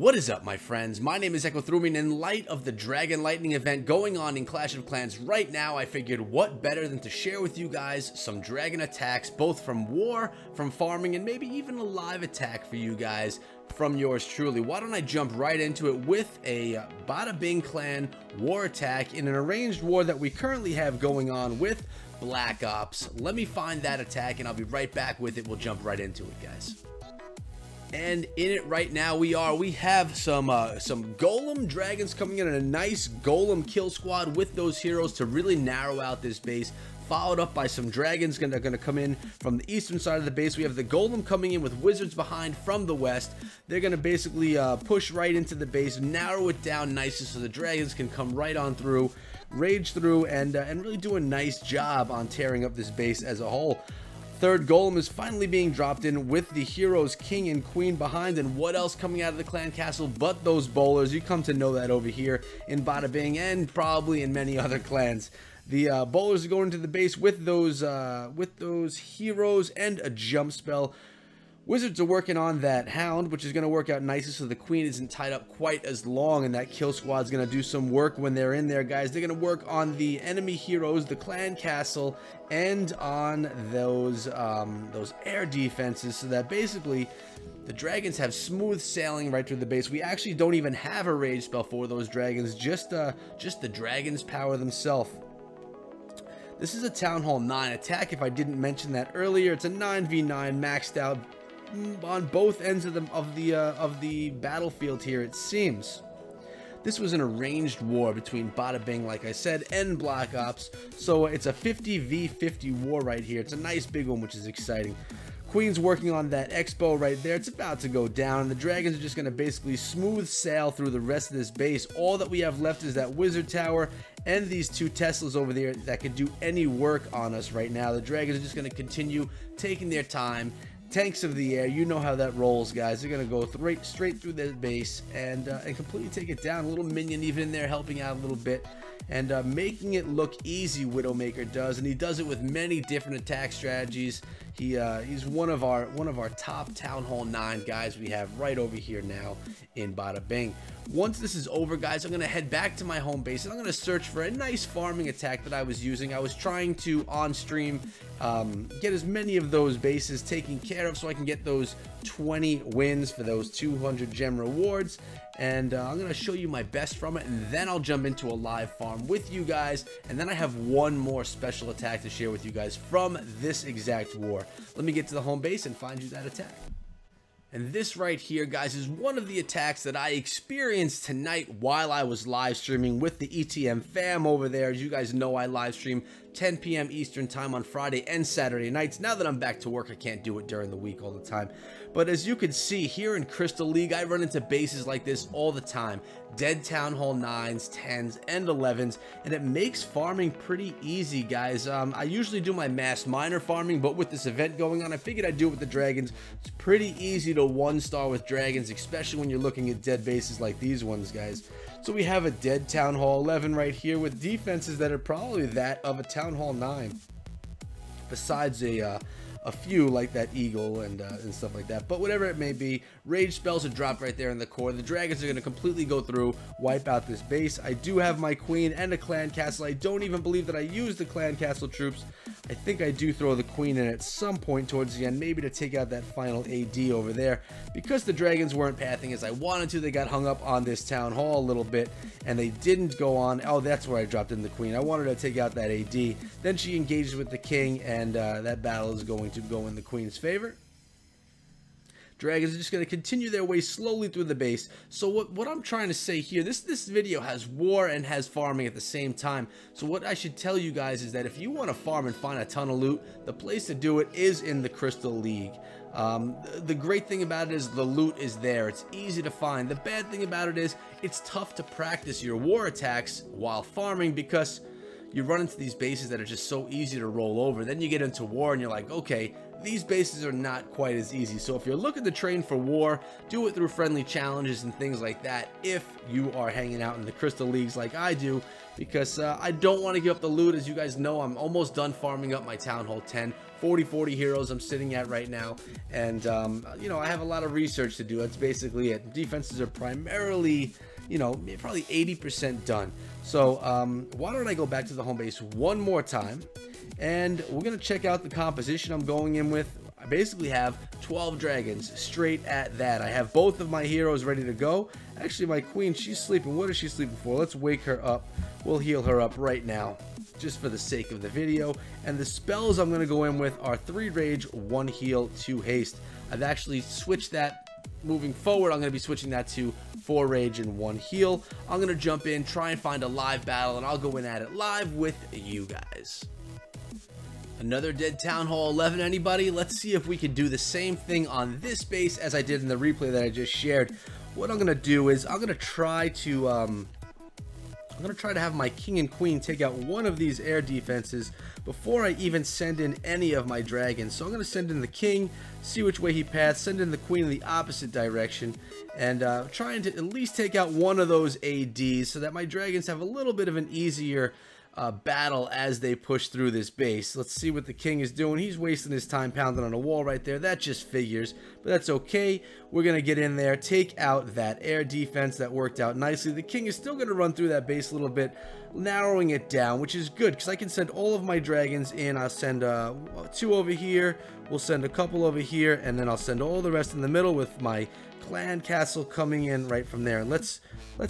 What is up, my friends? My name is Echo Thrumi, and in light of the Dragon Lightning event going on in Clash of Clans right now, I figured what better than to share with you guys some dragon attacks, both from war, from farming, and maybe even a live attack for you guys from yours truly. Why don't I jump right into it with a Bada Bing Clan war attack in an arranged war that we currently have going on with Black Ops. Let me find that attack and I'll be right back with it. We'll jump right into it, guys. And in it right now we have some golem dragons coming in, and a nice golem kill squad with those heroes to really narrow out this base, followed up by some dragons that are going to come in from the eastern side of the base. We have the golem coming in with wizards behind from the west. They're going to basically push right into the base, narrow it down nicely so the dragons can come right on through, rage through, and really do a nice job on tearing up this base as a whole. Third golem is finally being dropped in with the heroes king and queen behind, and what else coming out of the clan castle but those bowlers. You come to know that over here in Bada Bing and probably in many other clans. The bowlers are going into the base with those heroes and a jump spell. Wizards are working on that hound, which is going to work out nicely so the queen isn't tied up quite as long, and that kill squad's going to do some work when they're in there, guys. They're going to work on the enemy heroes, the clan castle, and on those air defenses, so that basically the dragons have smooth sailing right through the base. We actually don't even have a rage spell for those dragons, just the dragons' power themselves. This is a Town Hall 9 attack, if I didn't mention that earlier. It's a 9v9 maxed out on both ends of the battlefield here, it seems. This was an arranged war between Bada Bing, like I said, and Black Ops, so it's a 50v50 war right here. It's a nice big one, which is exciting. Queen's working on that expo right there. It's about to go down, and the dragons are just going to basically smooth sail through the rest of this base. All that we have left is that wizard tower and these two Teslas over there that could do any work on us right now. The dragons are just going to continue taking their time. Tanks of the air, you know how that rolls, guys. They're going to go straight through the base and completely take it down. A little minion even in there helping out a little bit and making it look easy. Widowmaker does, and he does it with many different attack strategies. He's one of our top Town Hall 9 guys we have right over here now in Bada Bing. Once this is over, guys, I'm going to head back to my home base and I'm going to search for a nice farming attack that I was using. I was trying to on stream get as many of those bases taken care of so I can get those 20 wins for those 200 gem rewards, and I'm going to show you my best from it, and then I'll jump into a live farm with you guys, and then I have one more special attack to share with you guys from this exact war. Let me get to the home base and find you that attack. And this right here, guys, is one of the attacks that I experienced tonight while I was live streaming with the ETM fam over there. As you guys know, I live stream 10 p.m. Eastern time on Friday and Saturday nights. Now that I'm back to work, I can't do it during the week all the time. But as you can see here in Crystal League, I run into bases like this all the time. Dead Town Hall 9s, 10s, and 11s, and it makes farming pretty easy, guys. I usually do my mass miner farming, but with this event going on, I figured I'd do it with the dragons. It's pretty easy to 1-star with dragons, especially when you're looking at dead bases like these ones, guys. So we have a dead Town Hall 11 right here with defenses that are probably that of a Town Hall 9. Besides a few like that eagle and stuff like that, but whatever it may be, rage spells are dropped right there in the core. The dragons are going to completely go through, wipe out this base. I do have my queen and a clan castle. I don't even believe that I used the clan castle troops. I think I do throw the queen in at some point towards the end, maybe to take out that final AD over there. Because the dragons weren't pathing as I wanted to, they got hung up on this town hall a little bit, and they didn't go on. Oh, that's where I dropped in the queen. I wanted to take out that AD. Then she engages with the king, and that battle is going to go in the queen's favor. Dragons are just going to continue their way slowly through the base. So what I'm trying to say here, this video has war and has farming at the same time. So what I should tell you guys is that if you want to farm and find a ton of loot, the place to do it is in the Crystal League. The great thing about it is the loot is there. It's easy to find. The bad thing about it is it's tough to practice your war attacks while farming because you run into these bases that are just so easy to roll over. Then you get into war and you're like, okay, these bases are not quite as easy. So if you're looking to train for war, do it through friendly challenges and things like that if you are hanging out in the Crystal Leagues like I do, because I don't want to give up the loot. As you guys know, I'm almost done farming up my Town Hall 10. 40 heroes I'm sitting at right now, and you know, I have a lot of research to do. That's basically it. Defenses are primarily, you know, probably 80% done. So why don't I go back to the home base one more time, and we're gonna check out the composition I'm going in with. I basically have 12 dragons straight at that. I have both of my heroes ready to go. Actually, my queen, she's sleeping. What is she sleeping for? Let's wake her up. We'll heal her up right now, just for the sake of the video. And the spells I'm going to go in with are 3 rage, 1 heal, 2 haste. I've actually switched that. Moving forward, I'm going to be switching that to 4 rage and 1 heal. I'm going to jump in, try and find a live battle, and I'll go in at it live with you guys. Another dead Town Hall 11, anybody? Let's see if we can do the same thing on this base as I did in the replay that I just shared. What I'm going to do is I'm going to try to have my king and queen take out one of these air defenses before I even send in any of my dragons. So I'm going to send in the king, see which way he paths, send in the queen in the opposite direction, and trying to at least take out one of those ADs so that my dragons have a little bit of an easier battle as they push through this base. Let's see what the king is doing. He's wasting his time pounding on a wall right there. That just figures, but that's okay. We're gonna get in there, take out that air defense. That worked out nicely. The king is still gonna run through that base a little bit, narrowing it down, which is good because I can send all of my dragons in. I'll send 2 over here, we'll send a couple over here, and then I'll send all the rest in the middle with my clan castle coming in right from there. Let's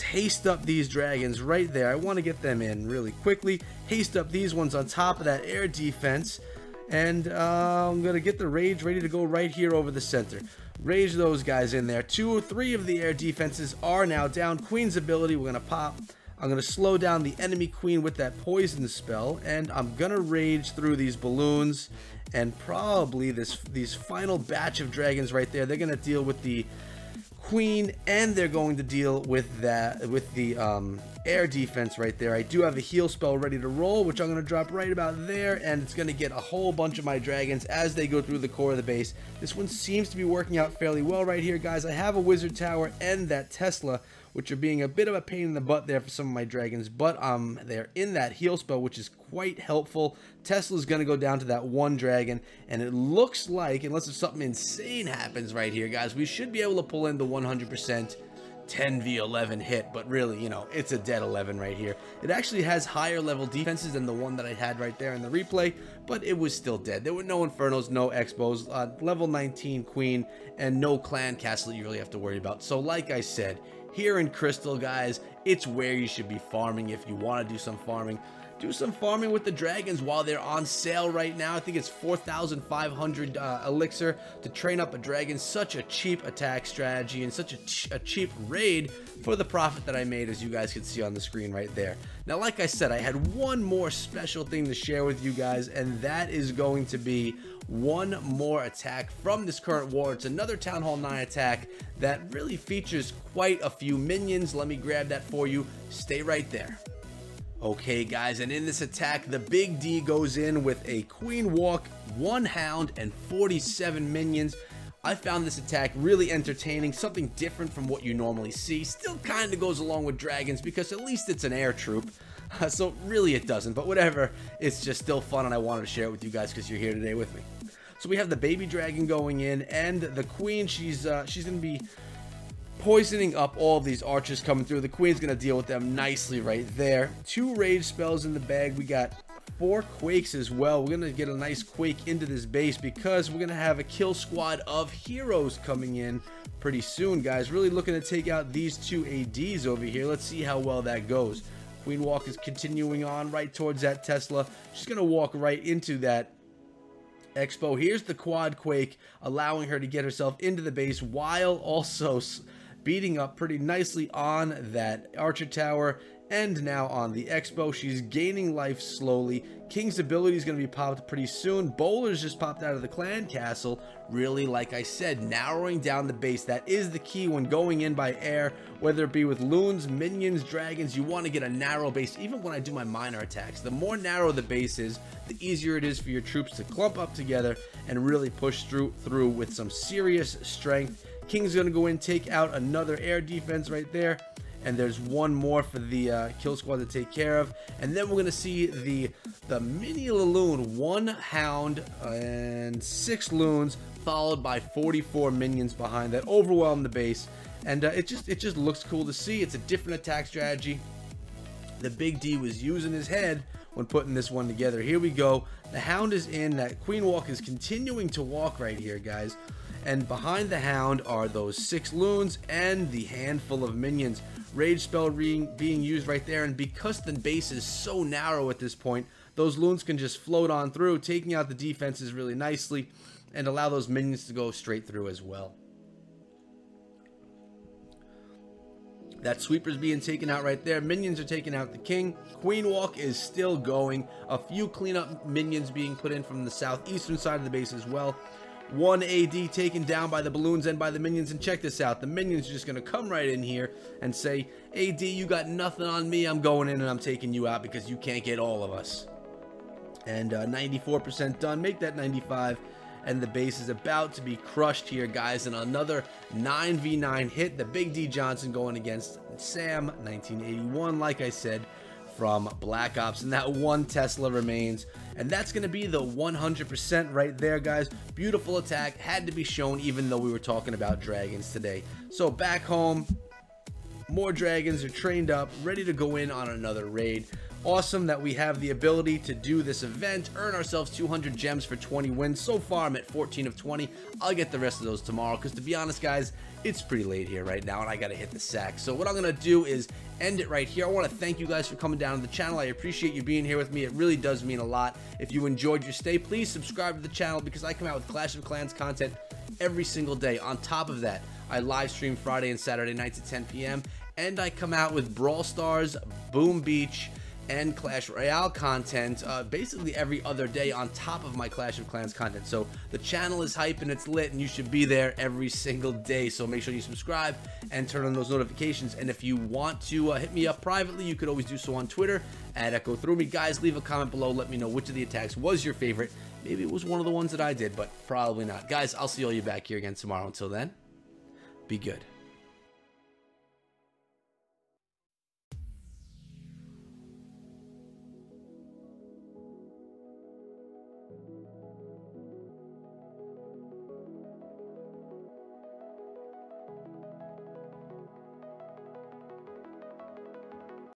haste up these dragons right there. I want to get them in really quickly. Haste up these ones on top of that air defense, and I'm gonna get the rage ready to go right here over the center. Rage those guys in there. 2 or 3 of the air defenses are now down. Queen's ability, we're gonna pop. I'm gonna slow down the enemy queen with that poison spell, and I'm gonna rage through these balloons, and probably these final batch of dragons right there. They're gonna deal with the queen, and they're going to deal with the air defense right there. I do have a heal spell ready to roll, which I'm going to drop right about there, and it's going to get a whole bunch of my dragons as they go through the core of the base. This one seems to be working out fairly well right here, guys. I have a wizard tower and that Tesla, which are being a bit of a pain in the butt there for some of my dragons, but they're in that heal spell, which is quite helpful. Tesla's going to go down to that 1 dragon, and it looks like, unless if something insane happens right here, guys, we should be able to pull in the 100% 10v11 hit, but really, you know, it's a dead 11 right here. It actually has higher level defenses than the one that I had right there in the replay, but it was still dead. There were no Infernos, no Expos, level 19 queen, and no clan castle that you really have to worry about. So like I said, here in Crystal, guys, it's where you should be farming if you want to do some farming. Do some farming with the dragons while they're on sale right now. I think it's 4,500 elixir to train up a dragon. Such a cheap attack strategy and such a cheap raid for the profit that I made, as you guys can see on the screen right there. Now, like I said, I had one more special thing to share with you guys, and that is going to be one more attack from this current war. It's another Town Hall 9 attack that really features quite a few minions. Let me grab that for you. Stay right there. Okay, guys, and in this attack, the Big D goes in with a Queen Walk, 1 Hound, and 47 minions. I found this attack really entertaining, something different from what you normally see. Still kind of goes along with dragons because at least it's an air troop. So really it doesn't, but whatever, it's just still fun, and I wanted to share it with you guys because you're here today with me. So we have the baby dragon going in, and the queen, she's going to be poisoning up all of these archers coming through. The queen's going to deal with them nicely right there. 2 rage spells in the bag. We got 4 quakes as well. We're going to get a nice quake into this base because we're going to have a kill squad of heroes coming in pretty soon, guys. Really looking to take out these 2 ADs over here. Let's see how well that goes. Queen Walk is continuing on right towards that Tesla. She's going to walk right into that Expo. Here's the quad quake, allowing her to get herself into the base while also beating up pretty nicely on that archer tower And now on the Expo, she's gaining life slowly. King's ability is going to be popped pretty soon. Bowler's just popped out of the clan castle. Really, like I said, narrowing down the base. That is the key when going in by air, whether it be with loons, minions, dragons. You want to get a narrow base. Even when I do my minor attacks, the more narrow the base is, the easier it is for your troops to clump up together and really push through with some serious strength. King's going to go in, take out another air defense right there. And there's one more for the kill squad to take care of. And then we're going to see the mini Laloon, 1 hound and 6 loons, followed by 44 minions behind that overwhelm the base. And it just looks cool to see. It's a different attack strategy. The Big D was using his head when putting this one together. Here we go. The hound is in. That Queen Walk is continuing to walk right here, guys. And behind the hound are those 6 loons and the handful of minions. Rage spell being used right there, and because the base is so narrow at this point, those loons can just float on through, taking out the defenses really nicely and allow those minions to go straight through as well. That sweeper's being taken out right there. Minions are taking out the king. Queen Walk is still going. A few cleanup minions being put in from the southeastern side of the base as well. 1 AD taken down by the balloons and by the minions, and check this out. The minions are just going to come right in here and say, AD, you got nothing on me. I'm going in and I'm taking you out because you can't get all of us. And 94% done. Make that 95. And the base is about to be crushed here, guys. And another 9v9 hit. The Big D Johnson going against Sam, 1981, like I said, from Black Ops. And that 1 Tesla remains. And that's going to be the 100% right there, guys. Beautiful attack. Had to be shown, even though we were talking about dragons today. So back home, more dragons are trained up, ready to go in on another raid. Awesome that we have the ability to do this event, earn ourselves 200 gems for 20 wins. So far, I'm at 14 of 20. I'll get the rest of those tomorrow because, to be honest, guys, it's pretty late here right now and I got to hit the sack. So what I'm going to do is end it right here. I want to thank you guys for coming down to the channel. I appreciate you being here with me. It really does mean a lot. If you enjoyed your stay, please subscribe to the channel because I come out with Clash of Clans content every single day. On top of that, I live stream Friday and Saturday nights at 10 p.m. and I come out with Brawl Stars, Boom Beach, and Clash Royale content basically every other day on top of my Clash of Clans content. So the channel is hype and it's lit and you should be there every single day. So make sure you subscribe and turn on those notifications. And if you want to hit me up privately, you could always do so on Twitter at Echo Through Me. Guys, leave a comment below. Let me know which of the attacks was your favorite. Maybe it was one of the ones that I did, but probably not. Guys, I'll see all you back here again tomorrow. Until then, be good.